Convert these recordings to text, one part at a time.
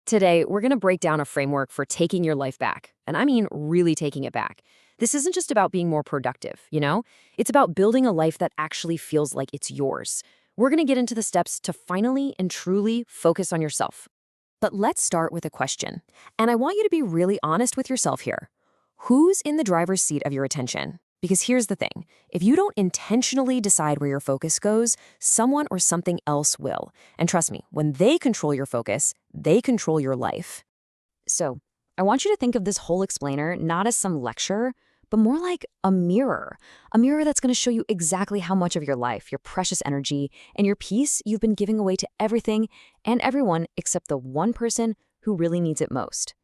Today, we're going to break down a framework for taking your life back. And I mean, really taking it back. This isn't just about being more productive, you know? It's about building a life that actually feels like it's yours. We're going to get into the steps to finally and truly focus on yourself. But let's start with a question. And I want you to be really honest with yourself here. Who's in the driver's seat of your attention? Because here's the thing. If you don't intentionally decide where your focus goes, someone or something else will. And trust me, when they control your focus, they control your life. So, I want you to think of this whole explainer not as some lecture, but more like a mirror. A mirror that's going to show you exactly how much of your life, your precious energy, and your peace you've been giving away to everything and everyone except the one person who really needs it most.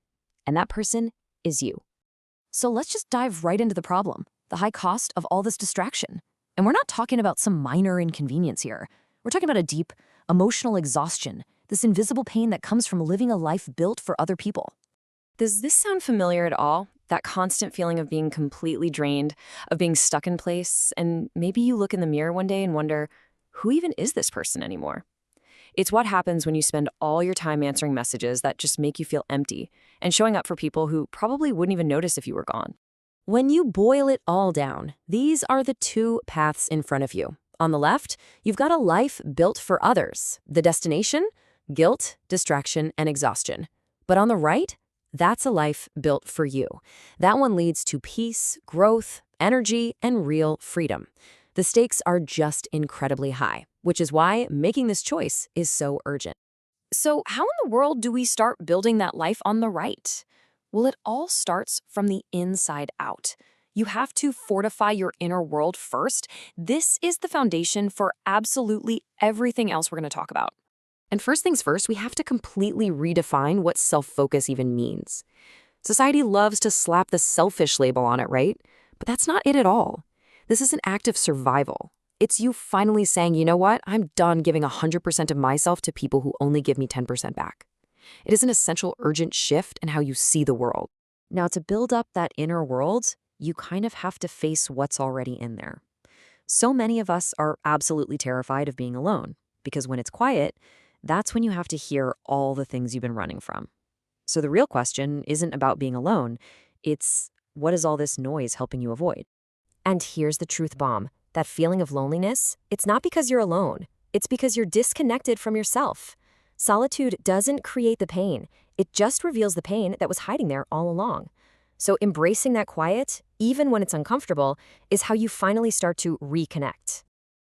And that person is you. So let's just dive right into the problem. The high cost of all this distraction. And we're not talking about some minor inconvenience here. We're talking about a deep, emotional exhaustion, this invisible pain that comes from living a life built for other people. Does this sound familiar at all? That constant feeling of being completely drained, of being stuck in place, and maybe you look in the mirror one day and wonder, who even is this person anymore? It's what happens when you spend all your time answering messages that just make you feel empty and showing up for people who probably wouldn't even notice if you were gone. When you boil it all down, these are the two paths in front of you. On the left, you've got a life built for others. The destination? Guilt, distraction, and exhaustion. But on the right, that's a life built for you. That one leads to peace, growth, energy, and real freedom. The stakes are just incredibly high, which is why making this choice is so urgent. So how in the world do we start building that life on the right? Well, it all starts from the inside out. You have to fortify your inner world first. This is the foundation for absolutely everything else we're going to talk about. And first things first, we have to completely redefine what self-focus even means. Society loves to slap the selfish label on it, right? But that's not it at all. This is an act of survival. It's you finally saying, you know what? I'm done giving 100% of myself to people who only give me 10% back. It is an essential, urgent shift in how you see the world. Now, to build up that inner world, you kind of have to face what's already in there. So many of us are absolutely terrified of being alone, because when it's quiet, that's when you have to hear all the things you've been running from. So the real question isn't about being alone. It's, what is all this noise helping you avoid? And here's the truth bomb. That feeling of loneliness, it's not because you're alone. It's because you're disconnected from yourself. Solitude doesn't create the pain. It just reveals the pain that was hiding there all along. So embracing that quiet, even when it's uncomfortable, is how you finally start to reconnect.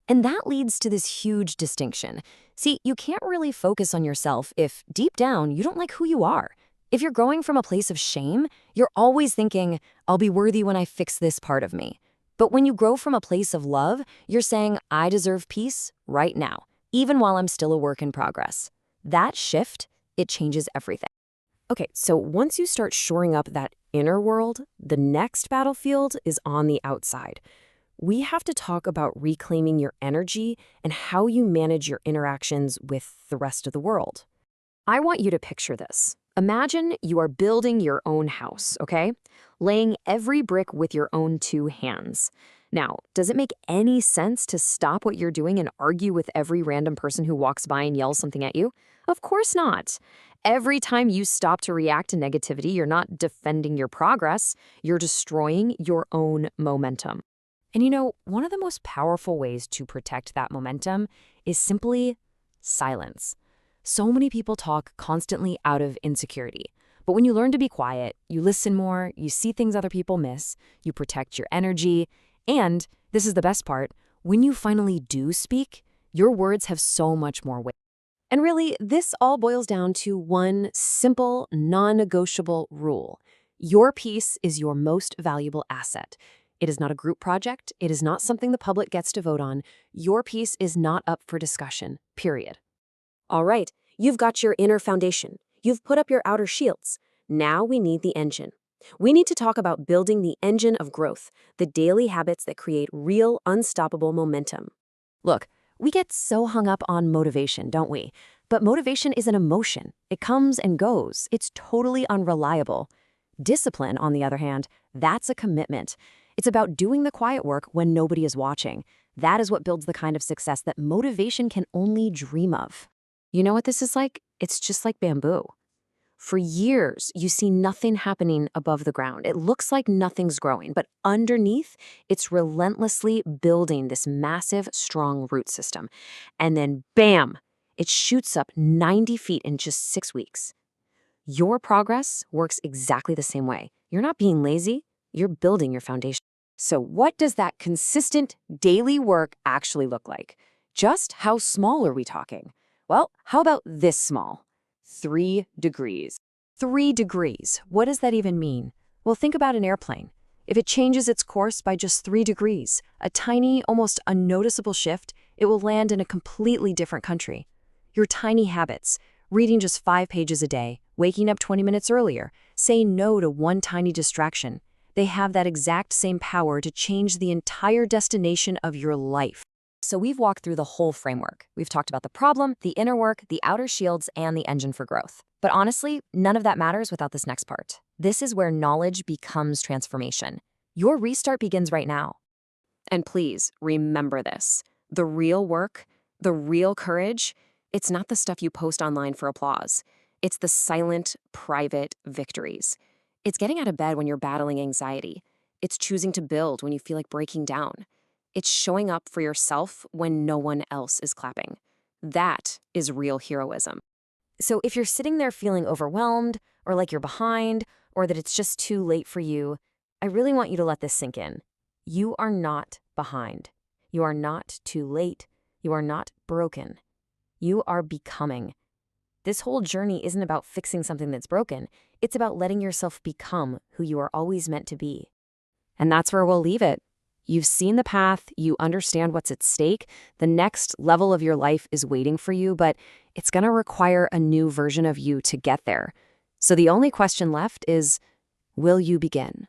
And that leads to this huge distinction. See, you can't really focus on yourself if, deep down, you don't like who you are. If you're growing from a place of shame, you're always thinking, I'll be worthy when I fix this part of me. But when you grow from a place of love, you're saying, I deserve peace right now, even while I'm still a work in progress. That shift, it changes everything. Okay, so once you start shoring up that inner world, the next battlefield is on the outside. We have to talk about reclaiming your energy and how you manage your interactions with the rest of the world. I want you to picture this. Imagine you are building your own house, okay? Laying every brick with your own two hands. Now, does it make any sense to stop what you're doing and argue with every random person who walks by and yells something at you? Of course not. Every time you stop to react to negativity, you're not defending your progress, you're destroying your own momentum. And you know, one of the most powerful ways to protect that momentum is simply silence. So many people talk constantly out of insecurity. But when you learn to be quiet, you listen more, you see things other people miss, you protect your energy, and, this is the best part, when you finally do speak, your words have so much more weight. And really, this all boils down to one simple, non-negotiable rule. Your peace is your most valuable asset. It is not a group project. It is not something the public gets to vote on. Your peace is not up for discussion, period. All right, you've got your inner foundation. You've put up your outer shields. Now we need the engine. We need to talk about building the engine of growth, the daily habits that create real, unstoppable momentum. Look, we get so hung up on motivation, don't we? But motivation is an emotion. It comes and goes. It's totally unreliable. Discipline, on the other hand, that's a commitment. It's about doing the quiet work when nobody is watching. That is what builds the kind of success that motivation can only dream of. You know what this is like? It's just like bamboo. For years, you see nothing happening above the ground. It looks like nothing's growing, but underneath, it's relentlessly building this massive, strong root system. And then, bam, it shoots up 90 feet in just 6 weeks. Your progress works exactly the same way. You're not being lazy, you're building your foundation. So, what does that consistent daily work actually look like? Just how small are we talking? Well, how about this small? 3 degrees. 3 degrees. What does that even mean? Well, think about an airplane. If it changes its course by just 3 degrees, a tiny, almost unnoticeable shift, it will land in a completely different country. Your tiny habits, reading just 5 pages a day, waking up 20 minutes earlier, saying no to one tiny distraction, they have that exact same power to change the entire destination of your life. So we've walked through the whole framework. We've talked about the problem, the inner work, the outer shields, and the engine for growth. But honestly, none of that matters without this next part. This is where knowledge becomes transformation. Your restart begins right now. And please remember this. The real work, the real courage, it's not the stuff you post online for applause. It's the silent, private victories. It's getting out of bed when you're battling anxiety. It's choosing to build when you feel like breaking down. It's showing up for yourself when no one else is clapping. That is real heroism. So if you're sitting there feeling overwhelmed, or like you're behind, or that it's just too late for you, I really want you to let this sink in. You are not behind. You are not too late. You are not broken. You are becoming. This whole journey isn't about fixing something that's broken. It's about letting yourself become who you are always meant to be. And that's where we'll leave it. You've seen the path, you understand what's at stake, the next level of your life is waiting for you, but it's going to require a new version of you to get there. So the only question left is, will you begin?